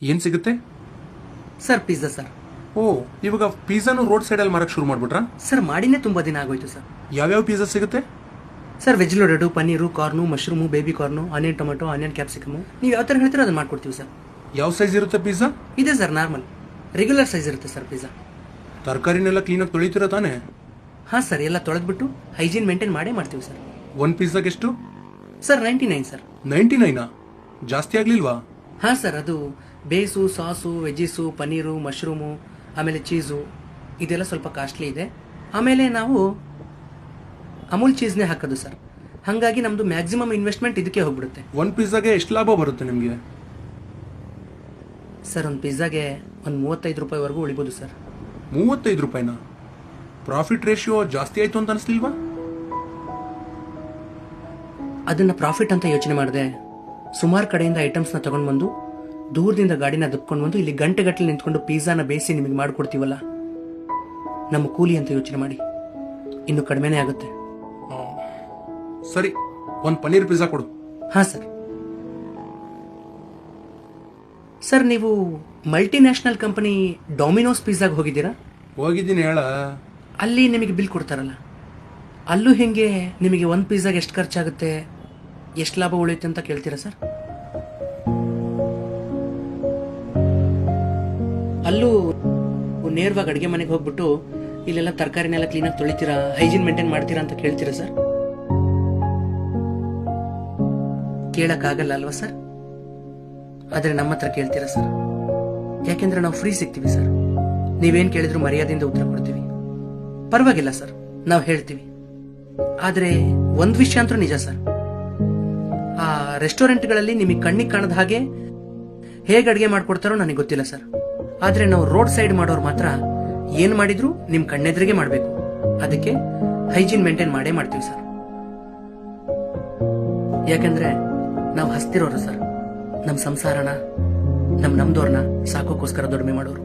ಏನ್ ಸಿಗುತ್ತೆ? Sir pizza sir. ಓ, ಇವಾಗ ಪಿಜ್ಜಾನು ರೋಡ್ ಸೈಡಲ್ಲಿ ಮಾರಕ್ ಶುರು ಮಾಡ್ಬಿಟ್ರಾ? ಸರ್ ಮಾಡಿನೇ ತುಂಬ ದಿನ ಆಗೋಯ್ತು ಸರ್. ಯಾವ್ಯಾವ ಪಿಜ್ಜಾ ಸಿಗುತ್ತೆ? Sir veg loaded, paneer, corn, mushroom, baby corn, onion tomato, onion capsicum, ನೀವು ಯಾವ ಥರ ಹೇಳ್ತೀರೋ ಅದನ್ನ ಮಾಡ್ಕೊಡ್ತೀವಿ ಸರ್. ಯಾವ ಸೈಜ್ ಇರುತ್ತೆ ಪಿಜ್ಜಾ? ಇದೆ ಸರ್, ನಾರ್ಮಲ್ ರೆಗ್ಯುಲರ್ ಸೈಜ್ ಇರುತ್ತೆ ಸರ್ ಪಿಜ್ಜಾ. ತರಕಾರಿನೆಲ್ಲ ಕ್ಲೀನಾಗಿ ತೊಳಿತೀರಾ ತಾನೆ? ಹಾಂ ಸರ್, ಎಲ್ಲ ತೊಳೆದ್ಬಿಟ್ಟು ಹೈಜೀನ್ ಮೇಂಟೈನ್ ಮಾಡೇ ಮಾಡ್ತೀವಿ ಸರ್. ಒಂದ್ ಪಿಜ್ಜಾಗೆ ಎಷ್ಟು? Sir 99 sir. 99? ಜಾಸ್ತಿ ಆಗ್ಲಿಲ್ವಾ? ಹಾಂ ಸರ್, ಅದು ಬೇಸು, ಸಾಸು, ವೆಜ್ಜೀಸು, ಪನ್ನೀರು, ಮಶ್ರೂಮು, ಆಮೇಲೆ ಚೀಸು ಇದೆಲ್ಲ ಸ್ವಲ್ಪ ಕಾಸ್ಟ್ಲಿ ಇದೆ. ಆಮೇಲೆ ನಾವು ಅಮೂಲ್ ಚೀಸ್ನೇ ಹಾಕೋದು ಸರ್. ಹಾಗಾಗಿ ನಮ್ಮದು ಮ್ಯಾಕ್ಸಿಮಮ್ ಇನ್ವೆಸ್ಟ್ಮೆಂಟ್ ಇದಕ್ಕೆ ಹೋಗ್ಬಿಡುತ್ತೆ. ಒಂದ್ ಪಿಜ್ಜಾಗೆ ಎಷ್ಟು ಲಾಭ ಬರುತ್ತೆ ನಿಮಗೆ? ಸರ್ ಒಂದು ಪಿಜ್ಜಾಗೆ ಒಂದು 35 ರೂಪಾಯಿವರೆಗೂ ಉಳಿಬೋದು ಸರ್. 35 ರೂಪಾಯಿನಾ? ಪ್ರಾಫಿಟ್ ರೇಷಿಯೋ ಜಾಸ್ತಿ ಆಯ್ತು ಅಂತ ಅನಿಸ್ಲಿಲ್ವಾ? ಅದನ್ನ ಪ್ರಾಫಿಟ್ ಅಂತ ಯೋಚನೆ ಮಾಡಿದೆ. ಸುಮಾರು ಕಡೆಯಿಂದ ಐಟಮ್ಸ್ನ ತಗೊಂಡು ಬಂದು ದೂರದಿಂದ ಗಾಡಿನ ದಬ್ಕೊಂಡು ಬಂದು ಇಲ್ಲಿ ಗಂಟೆಗಟ್ಟಲೆ ನಿಂತ್ಕೊಂಡು ಪಿಜ್ಜಾನ ಬೇಯಿಸಿ ನಿಮಗೆ ಮಾಡಿಕೊಡ್ತೀವಲ್ಲ, ನಮ್ಮ ಕೂಲಿ ಅಂತ ಯೋಚನೆ ಮಾಡಿ, ಇನ್ನು ಕಡಿಮೆನೇ ಆಗುತ್ತೆ. ಸರಿ, ಒಂದ್ ಪನ್ನೀರ್ ಪಿಜ್ಜಾ ಕೊಡು. ಹಾಂ ಸರ್. ಸರ್ ನೀವು ಮಲ್ಟಿನ್ಯಾಷನಲ್ ಕಂಪನಿ ಡೊಮಿನೋಸ್ ಪಿಜ್ಜಾಗೆ ಹೋಗಿದ್ದೀರಾ? ಹೋಗಿದ್ದೀನಿ ಹೇಳ. ಅಲ್ಲಿ ನಿಮಗೆ ಬಿಲ್ ಕೊಡ್ತಾರಲ್ಲ, ಅಲ್ಲೂ ಹಿಂಗೆ ನಿಮಗೆ ಒಂದು ಪಿಜ್ಜಾಗೆ ಎಷ್ಟು ಖರ್ಚಾಗುತ್ತೆ, ಎಷ್ಟು ಲಾಭ ಉಳಿಯುತ್ತೆ ಅಂತ ಕೇಳ್ತೀರಾ ಸರ್? ಅಲ್ಲೂ ನೇರವಾಗಿ ಅಡುಗೆ ಮನೆಗೆ ಹೋಗ್ಬಿಟ್ಟು ಇಲ್ಲೆಲ್ಲ ತರಕಾರಿನೆಲ್ಲ ಕ್ಲೀನಾಗಿ ತೊಳಿತೀರಾ, ಹೈಜೀನ್ ಮೇಂಟೈನ್ ಮಾಡ್ತೀರಾ ಅಂತ ಕೇಳ್ತೀರಾ ಸರ್? ಕೇಳಕ್ಕಾಗಲ್ಲ ಅಲ್ವಾ ಸರ್? ಆದರೆ ನಮ್ಮ ಹತ್ರ ಕೇಳ್ತೀರಾ ಸರ್? ಯಾಕೆಂದ್ರೆ ನಾವು ಫ್ರೀ ಸಿಗ್ತೀವಿ ಸರ್. ನೀವೇನು ಕೇಳಿದ್ರು ಮರ್ಯಾದೆಯಿಂದ ಉತ್ತರ ಕೊಡ್ತೀವಿ. ಪರವಾಗಿಲ್ಲ ಸರ್, ನಾವು ಹೇಳ್ತೀವಿ. ಆದರೆ ಒಂದು ವಿಷಯ ಅಂತೂ ನಿಜ ಸರ್, ಆ ರೆಸ್ಟೋರೆಂಟ್ಗಳಲ್ಲಿ ನಿಮಗೆ ಕಣ್ಣಿಗೆ ಕಾಣದ ಹಾಗೆ ಹೇಗೆ ಅಡುಗೆ ಮಾಡ್ಕೊಡ್ತಾರೋ ನನಗೆ ಗೊತ್ತಿಲ್ಲ ಸರ್. ಆದರೆ ನಾವು ರೋಡ್ ಸೈಡ್ ಮಾಡೋರು ಮಾತ್ರ ಏನು ಮಾಡಿದ್ರು ನಿಮ್ಮ ಕಣ್ಣೆದ್ರಿಗೆ ಮಾಡಬೇಕು. ಅದಕ್ಕೆ ಹೈಜೀನ್ ಮೇಂಟೈನ್ ಮಾಡೇ ಮಾಡ್ತೀವಿ ಸರ್. ಯಾಕಂದ್ರೆ ನಾವು ಹಸ್ತಿರೋರು ಸರ್. ನಮ್ಮ ಸಂಸಾರನ, ನಮ್ದೋರ್ನ ಸಾಕೋಕ್ಕೋಸ್ಕರ ದುಡಿಮೆ ಮಾಡೋರು.